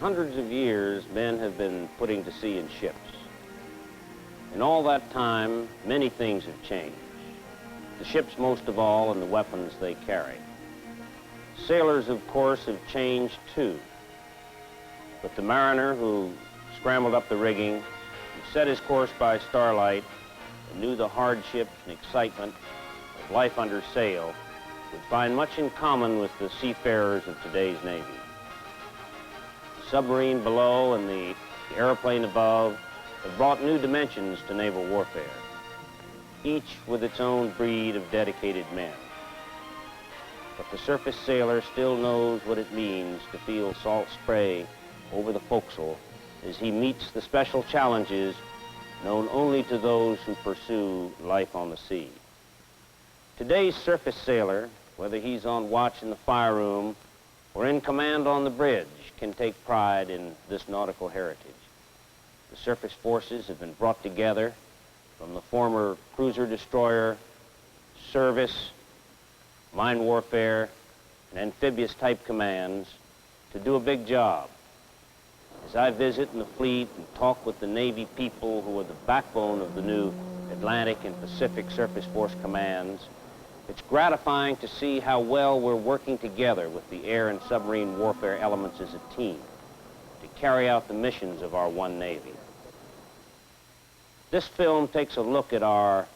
hundreds of years, men have been putting to sea in ships. In all that time, many things have changed. The ships most of all, and the weapons they carry. Sailors, of course, have changed too. But the mariner who scrambled up the rigging, who set his course by starlight, and knew the hardships and excitement of life under sail, would find much in common with the seafarers of today's Navy. The submarine below and the airplane above have brought new dimensions to naval warfare, each with its own breed of dedicated men. But the surface sailor still knows what it means to feel salt spray over the forecastle as he meets the special challenges known only to those who pursue life on the sea. Today's surface sailor, whether he's on watch in the fire room or in command on the bridge, can take pride in this nautical heritage. The surface forces have been brought together from the former cruiser-destroyer, service, mine warfare, and amphibious-type commands to do a big job. As I visit in the fleet and talk with the Navy people who are the backbone of the new Atlantic and Pacific Surface Force commands, it's gratifying to see how well we're working together with the air and submarine warfare elements as a team to carry out the missions of our one Navy. This film takes a look at our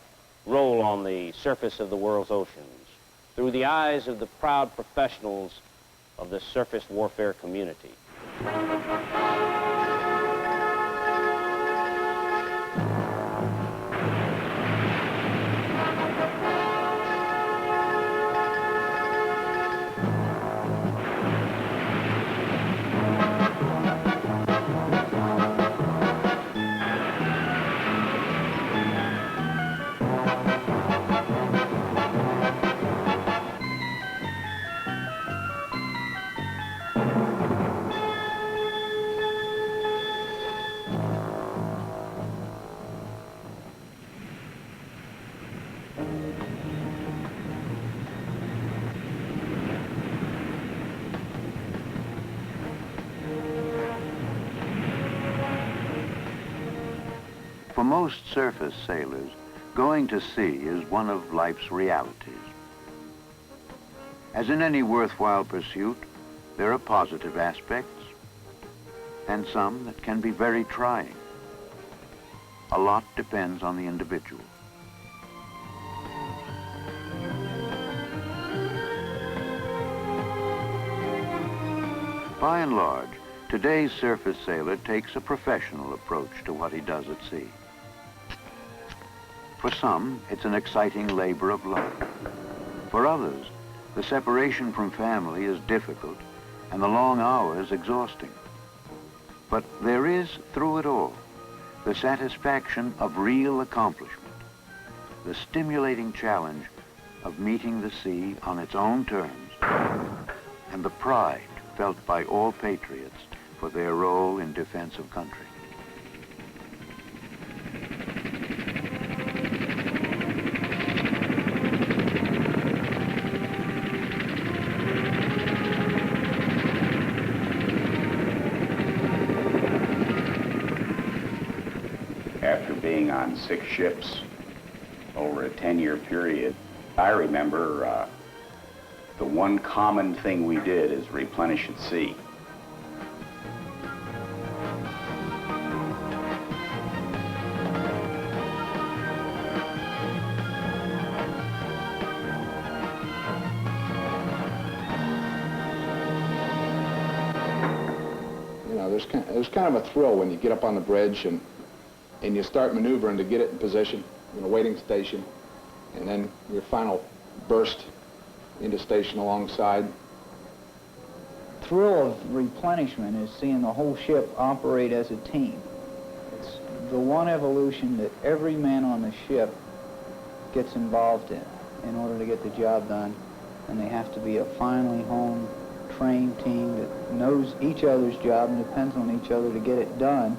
role on the surface of the world's oceans through the eyes of the proud professionals of the surface warfare community. For most surface sailors, going to sea is one of life's realities. As in any worthwhile pursuit, there are positive aspects and some that can be very trying. A lot depends on the individual. By and large, today's surface sailor takes a professional approach to what he does at sea. For some, it's an exciting labor of love. For others, the separation from family is difficult and the long hours exhausting. But there is, through it all, the satisfaction of real accomplishment, the stimulating challenge of meeting the sea on its own terms, and the pride felt by all patriots for their role in defense of country. After being on 6 ships over a 10-year period, I remember the one common thing we did is replenish at sea. There's kind of a thrill when you get up on the bridge and you start maneuvering to get it in position in a waiting station, and then your final burst into station alongside. Thrill of replenishment is seeing the whole ship operate as a team. It's the one evolution that every man on the ship gets involved in order to get the job done, and they have to be a finely honed, trained team that knows each other's job and depends on each other to get it done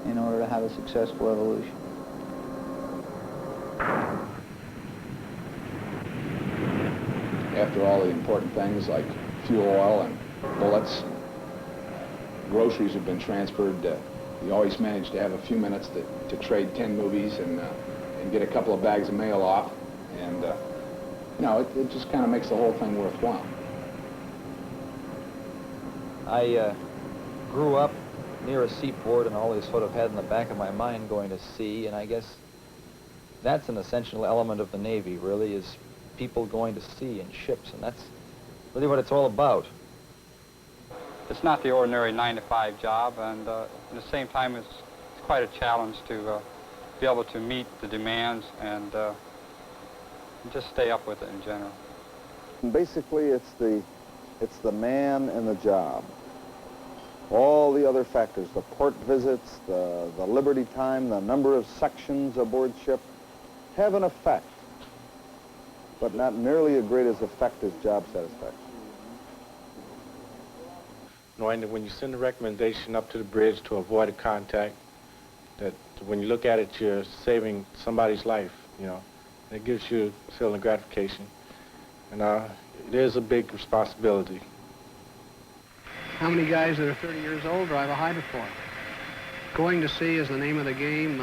in order to have a successful evolution. After all the important things like fuel oil and bullets, groceries have been transferred, you always manage to have a few minutes to trade 10 movies and get a couple of bags of mail off. And, you know, it just kind of makes the whole thing worthwhile. I grew up near a seaport and always sort of had in the back of my mind going to sea, and I guess that's an essential element of the Navy, really, is people going to sea in ships, and that's really what it's all about. It's not the ordinary 9-to-5 job, and at the same time, it's quite a challenge to be able to meet the demands and just stay up with it in general. Basically, it's the man and the job. All the other factors, the port visits, the liberty time, the number of sections aboard ship, have an effect, but not nearly as great as effect as job satisfaction. Knowing that when you send a recommendation up to the bridge to avoid a contact, that when you look at it, you're saving somebody's life, you know. It gives you a feeling of gratification. And it is a big responsibility. How many guys that are 30 years old drive a hydrofoil? Going to sea is the name of the game.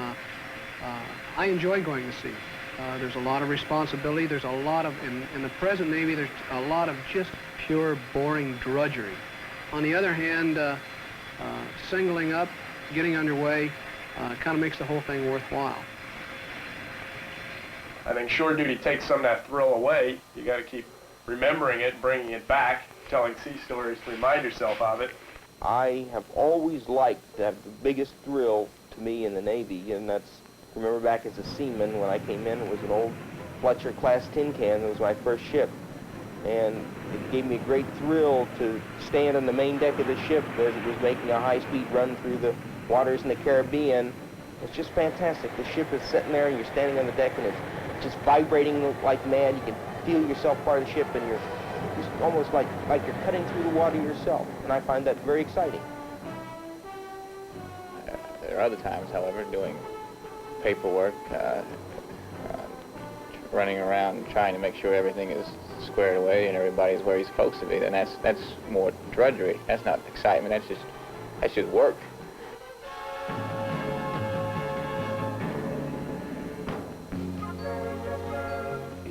I enjoy going to sea. There's a lot of responsibility. There's a lot of, in the present Navy, there's a lot of just pure, boring drudgery. On the other hand, singling up, getting underway, kind of makes the whole thing worthwhile. I think shore duty takes some of that thrill away. You got to keep remembering it, bringing it back, telling sea stories to remind yourself of it. I have always liked to have the biggest thrill to me in the Navy, and that's, remember back as a seaman when I came in, it was an old Fletcher-class tin can. It was my first ship, and it gave me a great thrill to stand on the main deck of the ship as it was making a high-speed run through the waters in the Caribbean. It's just fantastic. The ship is sitting there, and you're standing on the deck, and it's just vibrating like mad. You can feel yourself part of the ship, and you're just almost like you're cutting through the water yourself, and I find that very exciting. There are other times, however, doing paperwork, running around trying to make sure everything is squared away and everybody's where he's supposed to be, then that's more drudgery. That's not excitement. That's just work.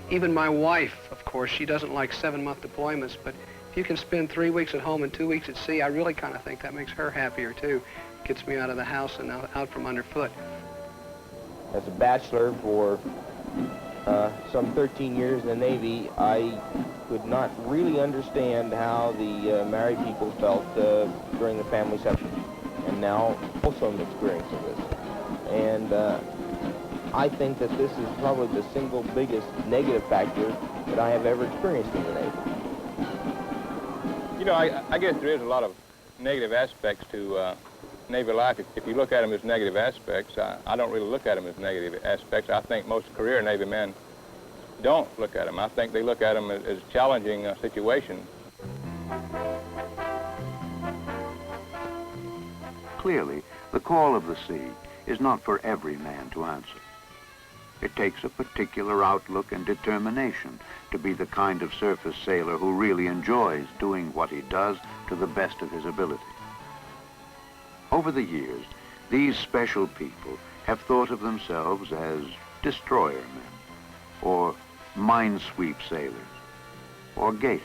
Even my wife, of course, she doesn't like 7-month deployments, but if you can spend 3 weeks at home and 2 weeks at sea, I really kind of think that makes her happier too. Gets me out of the house and out from underfoot. As a bachelor for some 13 years in the Navy, I could not really understand how the married people felt during the family section. And now also I'm experiencing this. And I think that this is probably the single biggest negative factor that I have ever experienced in the Navy. You know, I guess there is a lot of negative aspects to Navy life. If you look at them as negative aspects, I don't really look at them as negative aspects. I think most career Navy men don't look at them. I think they look at them as challenging situations. Clearly, the call of the sea is not for every man to answer. It takes a particular outlook and determination to be the kind of surface sailor who really enjoys doing what he does to the best of his ability. Over the years, these special people have thought of themselves as destroyer men, or minesweep sailors, or gators.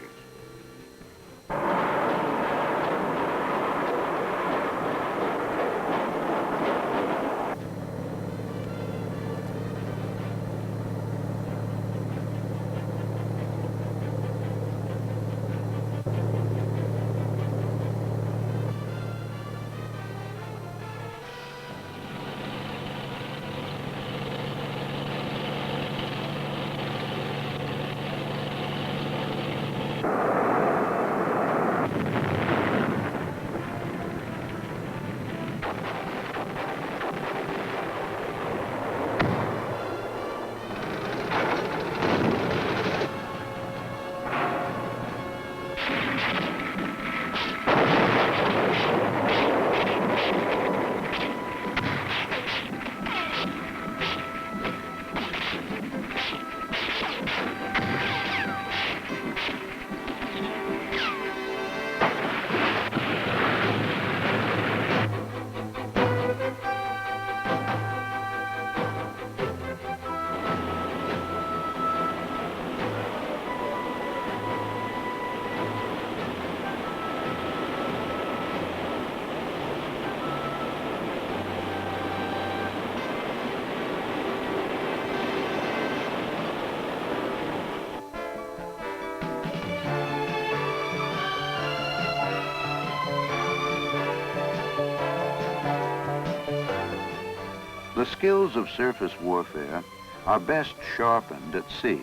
The skills of surface warfare are best sharpened at sea,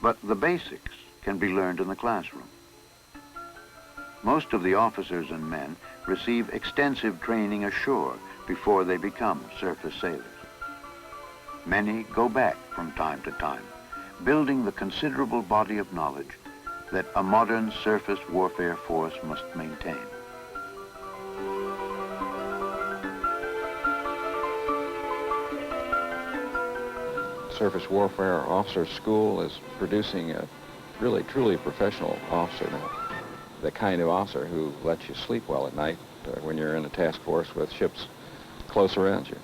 but the basics can be learned in the classroom. Most of the officers and men receive extensive training ashore before they become surface sailors. Many go back from time to time, building the considerable body of knowledge that a modern surface warfare force must maintain. Surface Warfare Officer School is producing a really, truly professional officer now. The kind of officer who lets you sleep well at night when you're in a task force with ships close around you.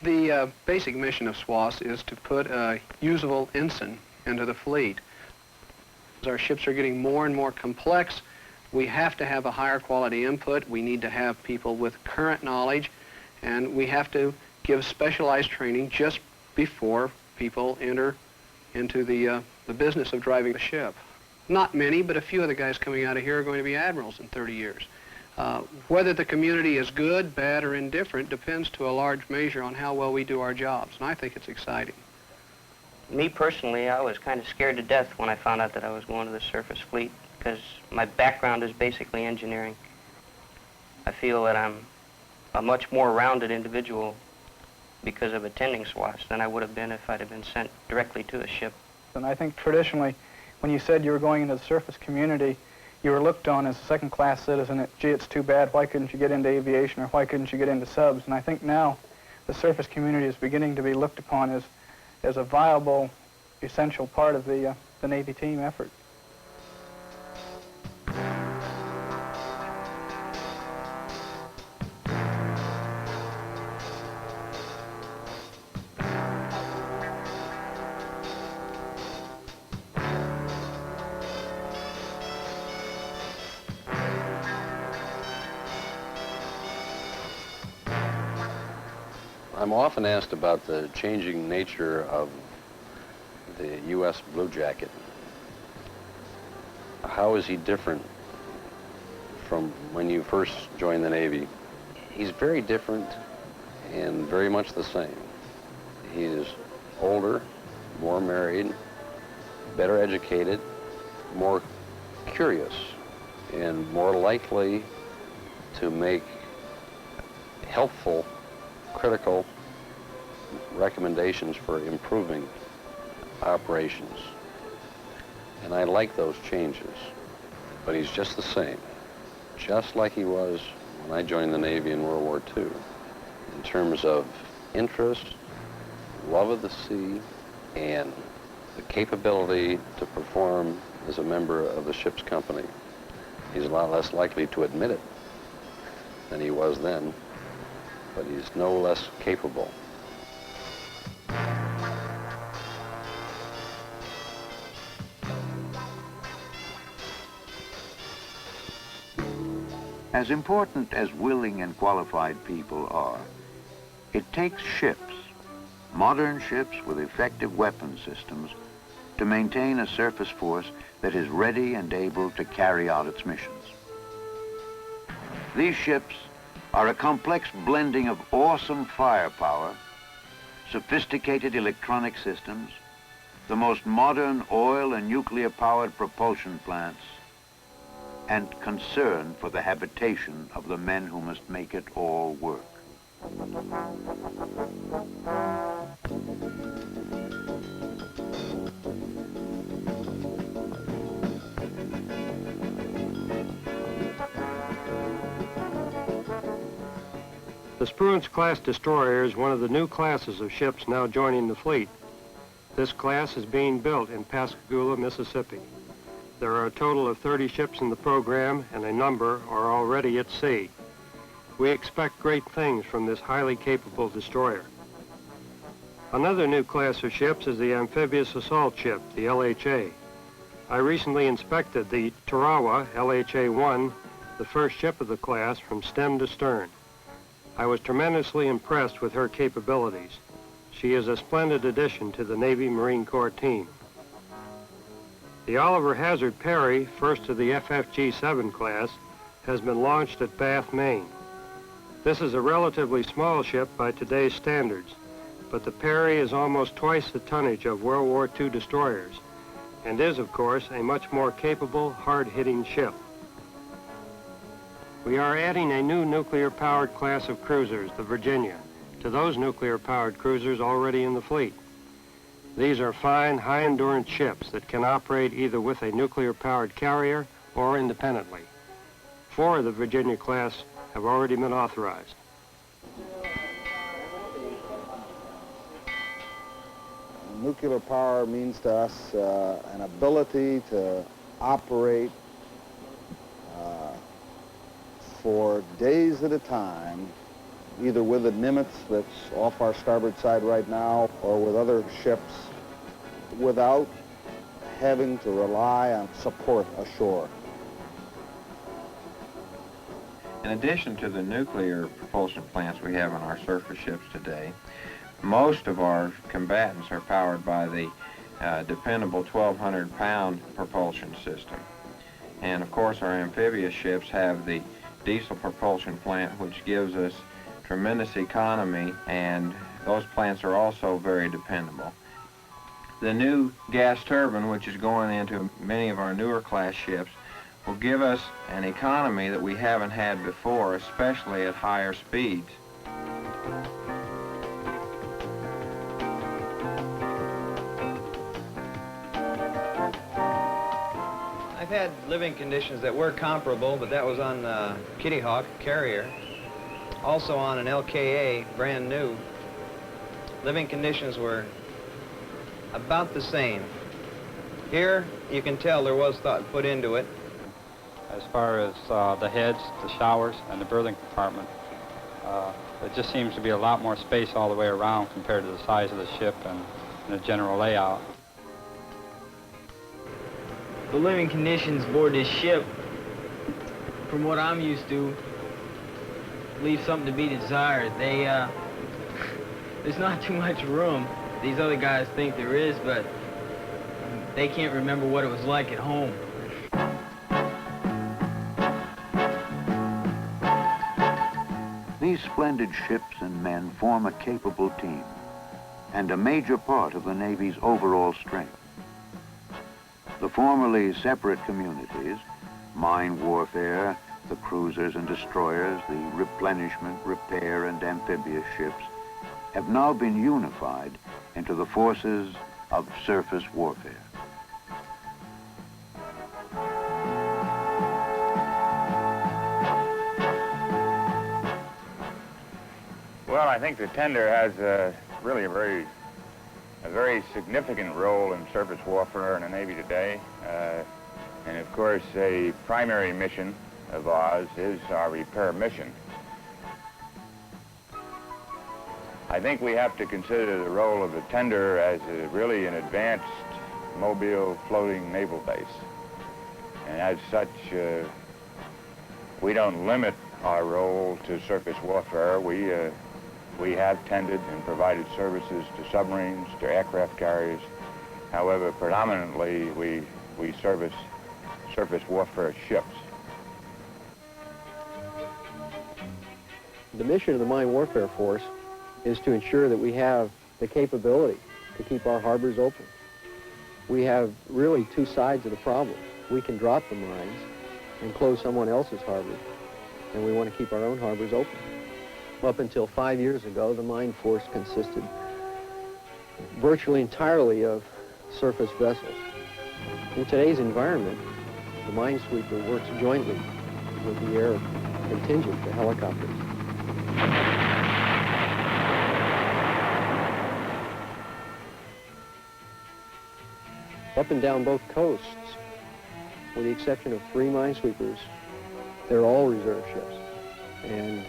The basic mission of SWAS is to put a usable ensign into the fleet. As our ships are getting more and more complex, we have to have a higher quality input. We need to have people with current knowledge, and we have to give specialized training just before people enter into the business of driving the ship. Not many, but a few of the guys coming out of here are going to be admirals in 30 years. Whether the community is good, bad, or indifferent depends to a large measure on how well we do our jobs, and I think it's exciting. Me personally, I was kind of scared to death when I found out that I was going to the surface fleet, because my background is basically engineering. I feel that I'm a much more rounded individual because of attending SWAS than I would have been if I'd have been sent directly to a ship. And I think traditionally, when you said you were going into the surface community, you were looked on as a second-class citizen. Gee, it's too bad. Why couldn't you get into aviation, or why couldn't you get into subs? And I think now the surface community is beginning to be looked upon as a viable, essential part of the Navy team effort. I'm often asked about the changing nature of the U.S. Blue Jacket. How is he different from when you first joined the Navy? He's very different and very much the same. He is older, more married, better educated, more curious, and more likely to make helpful, critical recommendations for improving operations. And I like those changes, but he's just the same, just like he was when I joined the Navy in World War II, in terms of interest, love of the sea, and the capability to perform as a member of the ship's company. He's a lot less likely to admit it than he was then, but he's no less capable. As important as willing and qualified people are, it takes ships, modern ships with effective weapon systems, to maintain a surface force that is ready and able to carry out its missions. These ships are a complex blending of awesome firepower, sophisticated electronic systems, the most modern oil and nuclear-powered propulsion plants, and concern for the habitation of the men who must make it all work. The Spruance-class destroyer is one of the new classes of ships now joining the fleet. This class is being built in Pascagoula, Mississippi. There are a total of 30 ships in the program, and a number are already at sea. We expect great things from this highly capable destroyer. Another new class of ships is the amphibious assault ship, the LHA. I recently inspected the Tarawa LHA-1, the first ship of the class, from stem to stern. I was tremendously impressed with her capabilities. She is a splendid addition to the Navy Marine Corps team. The Oliver Hazard Perry, first of the FFG-7 class, has been launched at Bath, Maine. This is a relatively small ship by today's standards, but the Perry is almost twice the tonnage of World War II destroyers, and is, of course, a much more capable, hard-hitting ship. We are adding a new nuclear-powered class of cruisers, the Virginia, to those nuclear-powered cruisers already in the fleet. These are fine, high-endurance ships that can operate either with a nuclear-powered carrier or independently. 4 of the Virginia class have already been authorized. Nuclear power means to us an ability to operate for days at a time, either with the Nimitz that's off our starboard side right now or with other ships, without having to rely on support ashore. In addition to the nuclear propulsion plants we have on our surface ships today, most of our combatants are powered by the dependable 1,200-pound propulsion system. And of course our amphibious ships have the diesel propulsion plant, which gives us tremendous economy, and those plants are also very dependable. The new gas turbine, which is going into many of our newer class ships, will give us an economy that we haven't had before, especially at higher speeds. I've had living conditions that were comparable, but that was on the Kitty Hawk carrier. Also on an LKA, brand new. Living conditions were about the same. Here, you can tell there was thought put into it. As far as the heads, the showers, and the berthing compartment, it just seems to be a lot more space all the way around compared to the size of the ship and the general layout. The living conditions aboard this ship, from what I'm used to, leave something to be desired. There's not too much room. These other guys think there is, but they can't remember what it was like at home. These splendid ships and men form a capable team and a major part of the Navy's overall strength. The formerly separate communities, mine warfare, the cruisers and destroyers, the replenishment, repair, and amphibious ships, have now been unified into the forces of surface warfare. Well, I think the tender has really a very significant role in surface warfare in the Navy today. And of course, a primary mission of ours is our repair mission. I think we have to consider the role of the tender as really an advanced mobile floating naval base. And as such, we don't limit our role to surface warfare. We have tended and provided services to submarines, to aircraft carriers. However, predominantly, we service surface warfare ships. The mission of the Mine Warfare Force is to ensure that we have the capability to keep our harbors open. We have really two sides of the problem. We can drop the mines and close someone else's harbor, and we want to keep our own harbors open. Up until 5 years ago, the mine force consisted virtually entirely of surface vessels. In today's environment, the minesweeper works jointly with the air contingent, the helicopters. Up and down both coasts, with the exception of 3 minesweepers, they're all reserve ships. And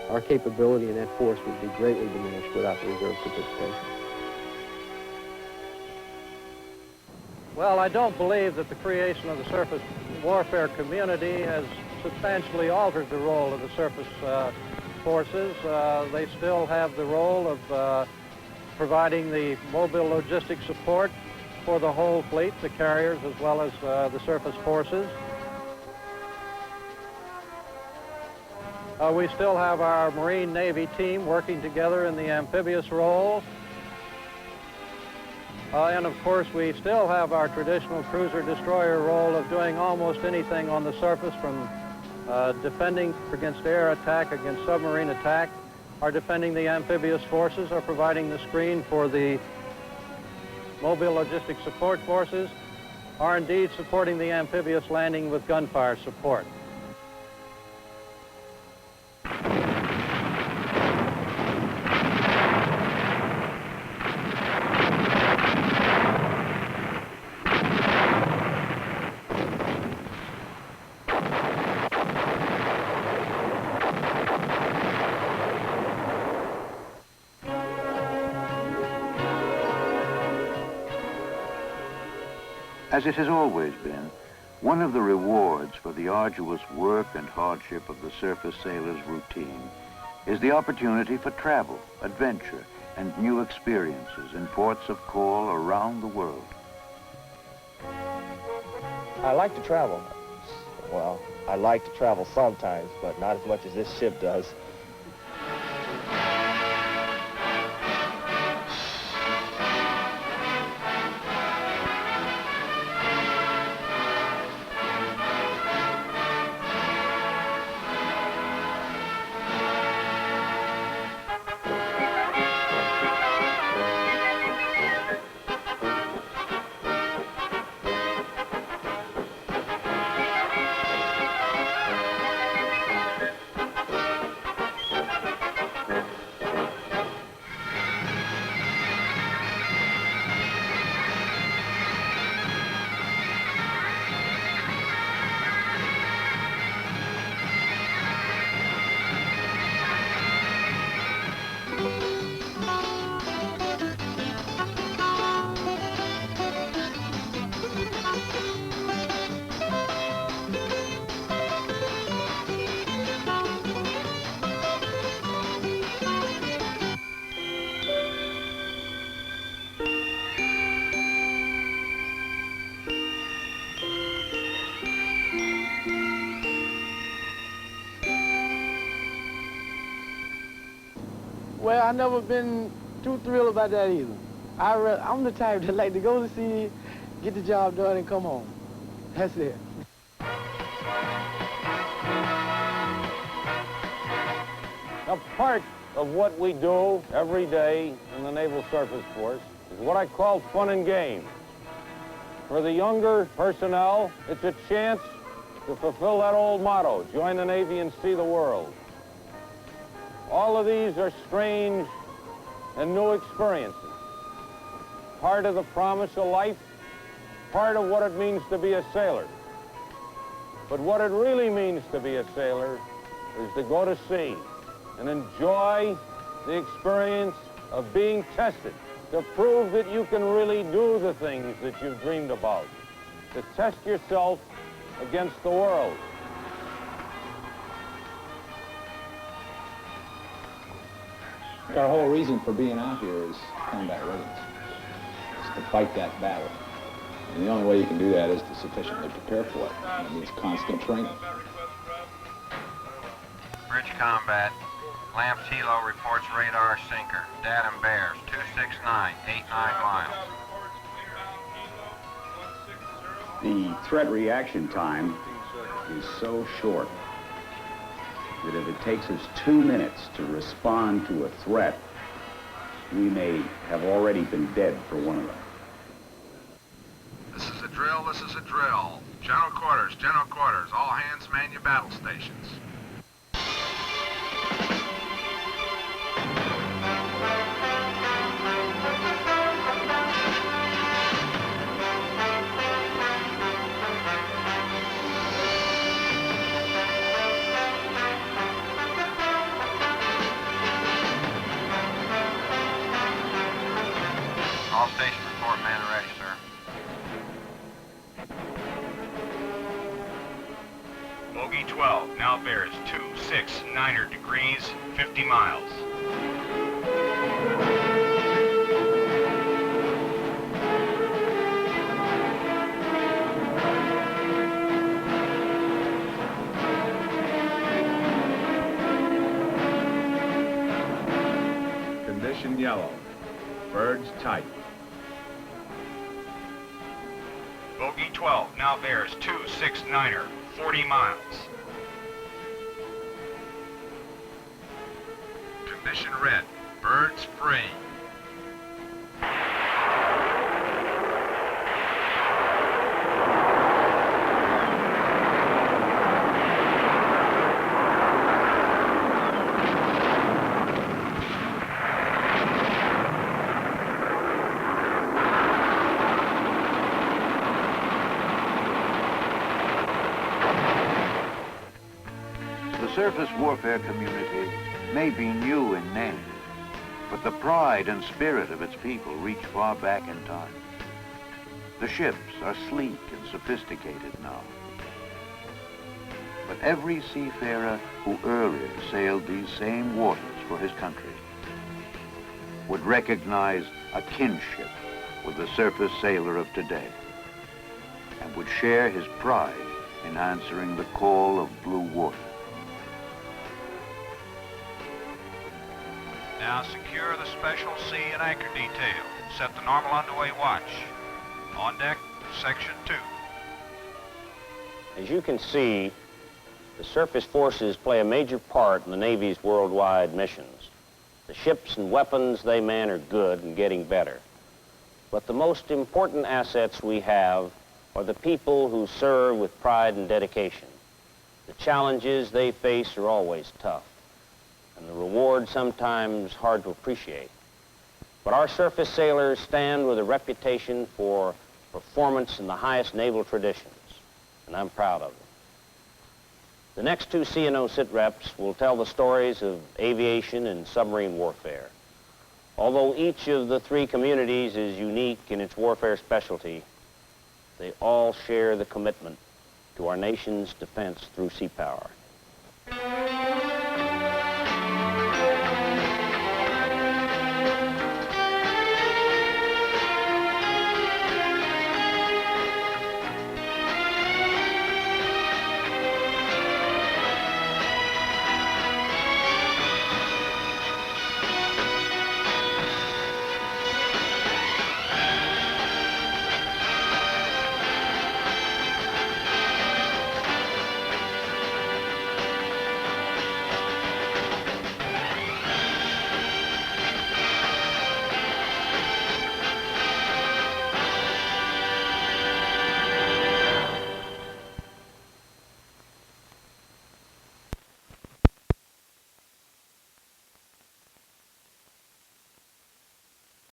our capability in that force would be greatly diminished without the reserve participation. Well, I don't believe that the creation of the surface warfare community has substantially altered the role of the surface forces. They still have the role of providing the mobile logistic support for the whole fleet, the carriers as well as the surface forces. We still have our Marine Navy team working together in the amphibious role. And of course, we still have our traditional cruiser-destroyer role of doing almost anything on the surface, from defending against air attack, against submarine attack, or defending the amphibious forces, or providing the screen for the mobile logistic support forces, or indeed supporting the amphibious landing with gunfire support. As it has always been, one of the rewards for the arduous work and hardship of the surface sailor's routine is the opportunity for travel, adventure, and new experiences in ports of call around the world. I like to travel. Well, I like to travel sometimes, but not as much as this ship does. Well, I've never been too thrilled about that either. I'm the type that like to go to sea, get the job done, and come home. That's it. A part of what we do every day in the Naval Surface Force is what I call fun and games. For the younger personnel, it's a chance to fulfill that old motto, join the Navy and see the world. All of these are strange and new experiences. Part of the promise of life, part of what it means to be a sailor. But what it really means to be a sailor is to go to sea and enjoy the experience of being tested, to prove that you can really do the things that you've dreamed about, to test yourself against the world. Our whole reason for being out here is combat readiness. It's to fight that battle. And the only way you can do that is to sufficiently prepare for it. That means constant training. Bridge combat. Lamps Hilo reports radar sinker. Datum bears 269.89 miles. The threat reaction time is so short that if it takes us 2 minutes to respond to a threat, we may have already been dead for one of them. This is a drill, this is a drill. General quarters, all hands man your battle stations. All stations report man ready, sir. Bogey 12 now bears 269 degrees, 50 miles. and yellow. Birds tight. Bogey 12 now bears 269er, 40 miles. Condition red. Birds free. The surface warfare community may be new in name, but the pride and spirit of its people reach far back in time. The ships are sleek and sophisticated now. But every seafarer who earlier sailed these same waters for his country would recognize a kinship with the surface sailor of today and would share his pride in answering the call of blue water. Now secure the special sea and anchor detail. Set the normal underway watch. On deck, section 2. As you can see, the surface forces play a major part in the Navy's worldwide missions. The ships and weapons they man are good and getting better. But the most important assets we have are the people who serve with pride and dedication. The challenges they face are always tough, and the reward sometimes hard to appreciate. But our surface sailors stand with a reputation for performance in the highest naval traditions, and I'm proud of them. The next two CNO Sitreps will tell the stories of aviation and submarine warfare. Although each of the three communities is unique in its warfare specialty, they all share the commitment to our nation's defense through sea power.